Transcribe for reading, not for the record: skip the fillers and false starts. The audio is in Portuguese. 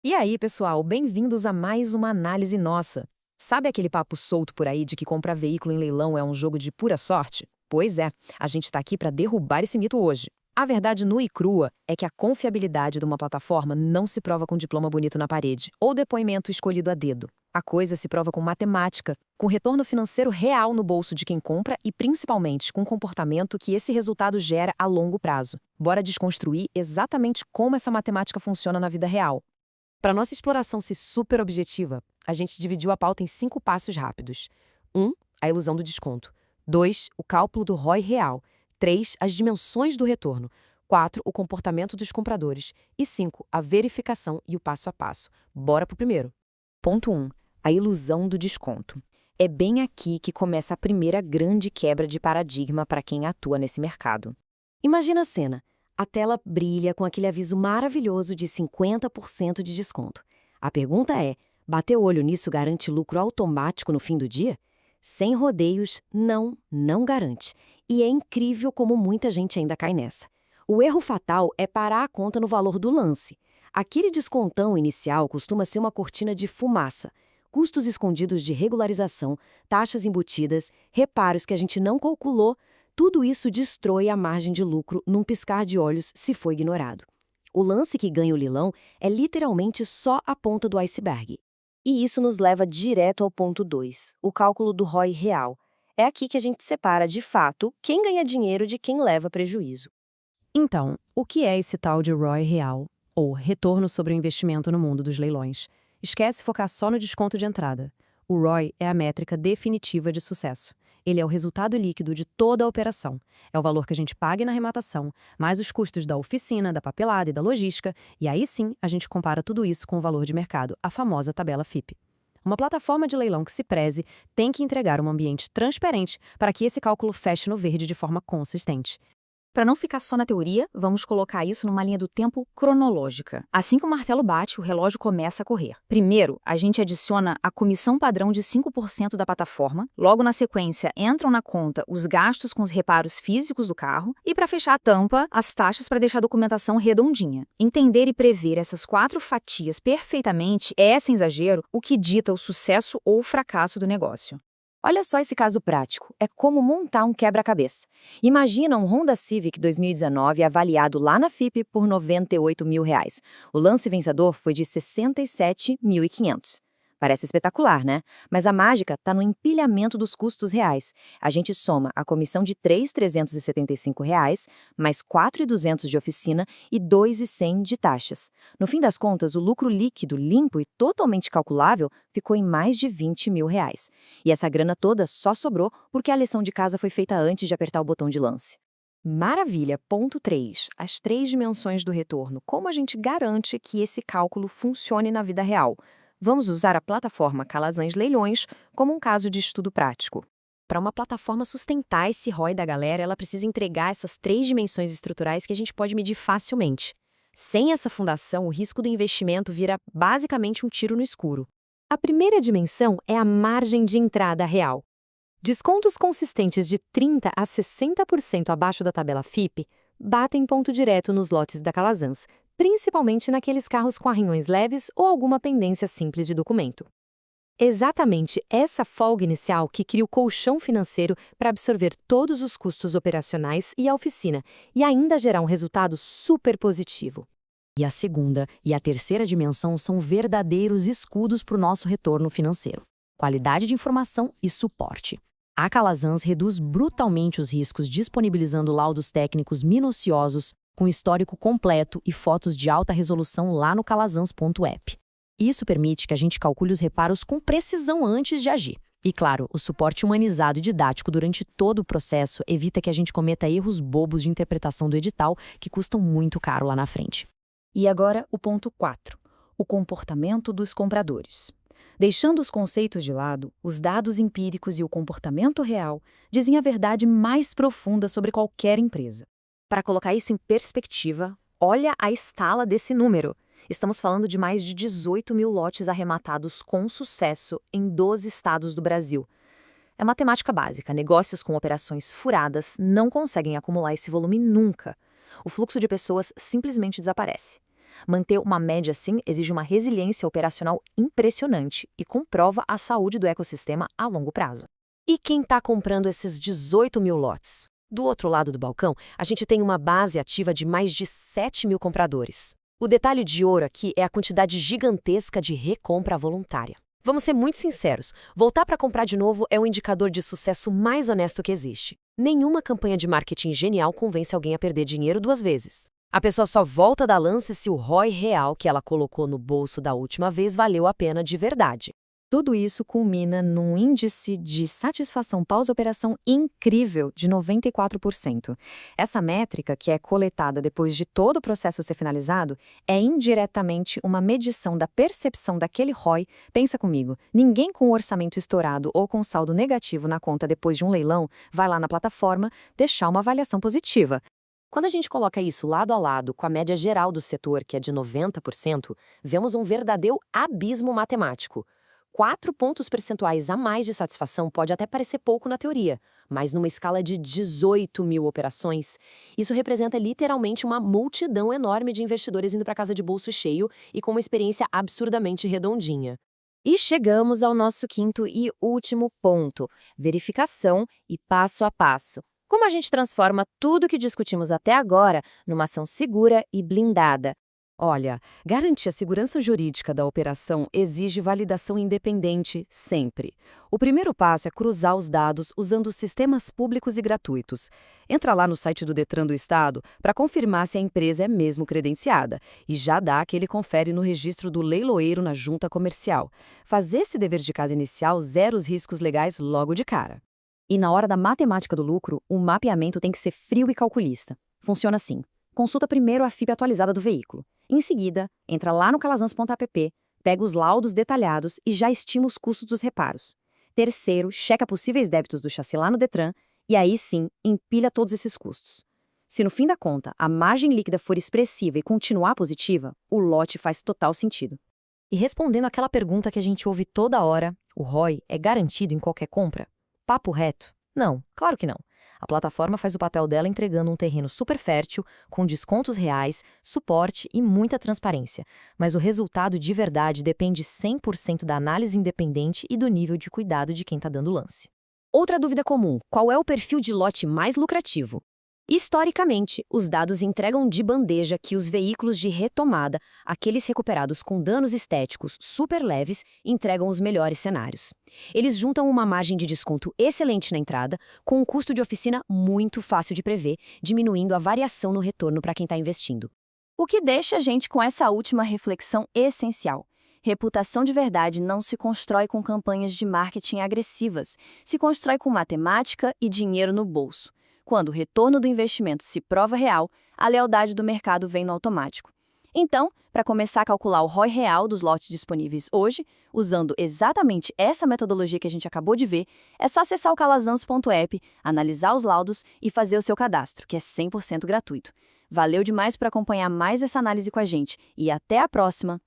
E aí, pessoal, bem-vindos a mais uma análise nossa. Sabe aquele papo solto por aí de que comprar veículo em leilão é um jogo de pura sorte? Pois é, a gente está aqui para derrubar esse mito hoje. A verdade nua e crua é que a confiabilidade de uma plataforma não se prova com diploma bonito na parede ou depoimento escolhido a dedo. A coisa se prova com matemática, com retorno financeiro real no bolso de quem compra e principalmente com o comportamento que esse resultado gera a longo prazo. Bora desconstruir exatamente como essa matemática funciona na vida real. Para nossa exploração ser super objetiva, a gente dividiu a pauta em 5 passos rápidos. 1. A ilusão do desconto. 2. O cálculo do ROI real. 3. As dimensões do retorno. 4. O comportamento dos compradores. E 5. A verificação e o passo a passo. Bora pro primeiro. Ponto 1. A ilusão do desconto. É bem aqui que começa a primeira grande quebra de paradigma para quem atua nesse mercado. Imagina a cena. A tela brilha com aquele aviso maravilhoso de 50% de desconto. A pergunta é: bater o olho nisso garante lucro automático no fim do dia? Sem rodeios, não garante. E é incrível como muita gente ainda cai nessa. O erro fatal é parar a conta no valor do lance. Aquele descontão inicial costuma ser uma cortina de fumaça. Custos escondidos de regularização, taxas embutidas, reparos que a gente não calculou. Tudo isso destrói a margem de lucro num piscar de olhos se for ignorado. O lance que ganha o leilão é literalmente só a ponta do iceberg. E isso nos leva direto ao ponto 2, o cálculo do ROI real. É aqui que a gente separa, de fato, quem ganha dinheiro de quem leva prejuízo. Então, o que é esse tal de ROI real, ou retorno sobre o investimento no mundo dos leilões? Esquece focar só no desconto de entrada. O ROI é a métrica definitiva de sucesso. Ele é o resultado líquido de toda a operação. É o valor que a gente paga na arrematação, mais os custos da oficina, da papelada e da logística, e aí sim a gente compara tudo isso com o valor de mercado, a famosa tabela FIPE. Uma plataforma de leilão que se preze tem que entregar um ambiente transparente para que esse cálculo feche no verde de forma consistente. Para não ficar só na teoria, vamos colocar isso numa linha do tempo cronológica. Assim que o martelo bate, o relógio começa a correr. Primeiro, a gente adiciona a comissão padrão de 5% da plataforma. Logo na sequência, entram na conta os gastos com os reparos físicos do carro. E para fechar a tampa, as taxas para deixar a documentação redondinha. Entender e prever essas 4 fatias perfeitamente é, sem exagero, o que dita o sucesso ou o fracasso do negócio. Olha só esse caso prático, é como montar um quebra-cabeça. Imagina um Honda Civic 2019 avaliado lá na FIPE por R$ 98 mil. O lance vencedor foi de R$ 67.500. Parece espetacular, né? Mas a mágica está no empilhamento dos custos reais. A gente soma a comissão de R$ 3.375, mais R$ 4.200 de oficina e R$ 2.100 de taxas. No fim das contas, o lucro líquido, limpo e totalmente calculável ficou em mais de R$ 20 mil. E essa grana toda só sobrou porque a lição de casa foi feita antes de apertar o botão de lance. Maravilha! Ponto 3. As 3 dimensões do retorno. Como a gente garante que esse cálculo funcione na vida real? Vamos usar a plataforma Calazans Leilões como um caso de estudo prático. Para uma plataforma sustentar esse ROI da galera, ela precisa entregar essas 3 dimensões estruturais que a gente pode medir facilmente. Sem essa fundação, o risco do investimento vira basicamente um tiro no escuro. A primeira dimensão é a margem de entrada real. Descontos consistentes de 30% a 60% abaixo da tabela FIPE batem ponto direto nos lotes da Calazans, principalmente naqueles carros com arranhões leves ou alguma pendência simples de documento. Exatamente essa folga inicial que cria o colchão financeiro para absorver todos os custos operacionais e a oficina e ainda gerar um resultado super positivo. E a segunda e a terceira dimensão são verdadeiros escudos para o nosso retorno financeiro: qualidade de informação e suporte. A Calazans reduz brutalmente os riscos disponibilizando laudos técnicos minuciosos, com histórico completo e fotos de alta resolução lá no calazans.app. Isso permite que a gente calcule os reparos com precisão antes de agir. E claro, o suporte humanizado e didático durante todo o processo evita que a gente cometa erros bobos de interpretação do edital que custam muito caro lá na frente. E agora o ponto 4, o comportamento dos compradores. Deixando os conceitos de lado, os dados empíricos e o comportamento real dizem a verdade mais profunda sobre qualquer empresa. Para colocar isso em perspectiva, olha a escala desse número. Estamos falando de mais de 18 mil lotes arrematados com sucesso em 12 estados do Brasil. É matemática básica, negócios com operações furadas não conseguem acumular esse volume nunca. O fluxo de pessoas simplesmente desaparece. Manter uma média assim exige uma resiliência operacional impressionante e comprova a saúde do ecossistema a longo prazo. E quem está comprando esses 18 mil lotes? Do outro lado do balcão, a gente tem uma base ativa de mais de 7 mil compradores. O detalhe de ouro aqui é a quantidade gigantesca de recompra voluntária. Vamos ser muito sinceros, voltar para comprar de novo é o indicador de sucesso mais honesto que existe. Nenhuma campanha de marketing genial convence alguém a perder dinheiro 2 vezes. A pessoa só volta da lance se o ROI real que ela colocou no bolso da última vez valeu a pena de verdade. Tudo isso culmina num índice de satisfação pós-operação incrível de 94%. Essa métrica, que é coletada depois de todo o processo ser finalizado, é indiretamente uma medição da percepção daquele ROI. Pensa comigo, ninguém com o orçamento estourado ou com saldo negativo na conta depois de um leilão vai lá na plataforma deixar uma avaliação positiva. Quando a gente coloca isso lado a lado com a média geral do setor, que é de 90%, vemos um verdadeiro abismo matemático. 4 pontos percentuais a mais de satisfação pode até parecer pouco na teoria, mas numa escala de 18 mil operações, isso representa literalmente uma multidão enorme de investidores indo para casa de bolso cheio e com uma experiência absurdamente redondinha. E chegamos ao nosso quinto e último ponto: verificação e passo a passo. Como a gente transforma tudo que discutimos até agora numa ação segura e blindada? Olha, garantir a segurança jurídica da operação exige validação independente sempre. O primeiro passo é cruzar os dados usando sistemas públicos e gratuitos. Entra lá no site do Detran do Estado para confirmar se a empresa é mesmo credenciada e já dá aquele confere no registro do leiloeiro na junta comercial. Fazer esse dever de casa inicial zera os riscos legais logo de cara. E na hora da matemática do lucro, o mapeamento tem que ser frio e calculista. Funciona assim: consulta primeiro a FIP atualizada do veículo. Em seguida, entra lá no calazans.app, pega os laudos detalhados e já estima os custos dos reparos. Terceiro, checa possíveis débitos do chassi lá no Detran e aí sim, empilha todos esses custos. Se no fim da conta a margem líquida for expressiva e continuar positiva, o lote faz total sentido. E respondendo àquela pergunta que a gente ouve toda hora, o ROI é garantido em qualquer compra? Papo reto? Não, claro que não. A plataforma faz o papel dela entregando um terreno super fértil, com descontos reais, suporte e muita transparência. Mas o resultado de verdade depende 100% da análise independente e do nível de cuidado de quem está dando lance. Outra dúvida comum: qual é o perfil de lote mais lucrativo? Historicamente, os dados entregam de bandeja que os veículos de retomada, aqueles recuperados com danos estéticos super leves, entregam os melhores cenários. Eles juntam uma margem de desconto excelente na entrada, com um custo de oficina muito fácil de prever, diminuindo a variação no retorno para quem está investindo. O que deixa a gente com essa última reflexão essencial. Reputação de verdade não se constrói com campanhas de marketing agressivas, se constrói com matemática e dinheiro no bolso. Quando o retorno do investimento se prova real, a lealdade do mercado vem no automático. Então, para começar a calcular o ROI real dos lotes disponíveis hoje, usando exatamente essa metodologia que a gente acabou de ver, é só acessar o calazans.app, analisar os laudos e fazer o seu cadastro, que é 100% gratuito. Valeu demais por acompanhar mais essa análise com a gente e até a próxima!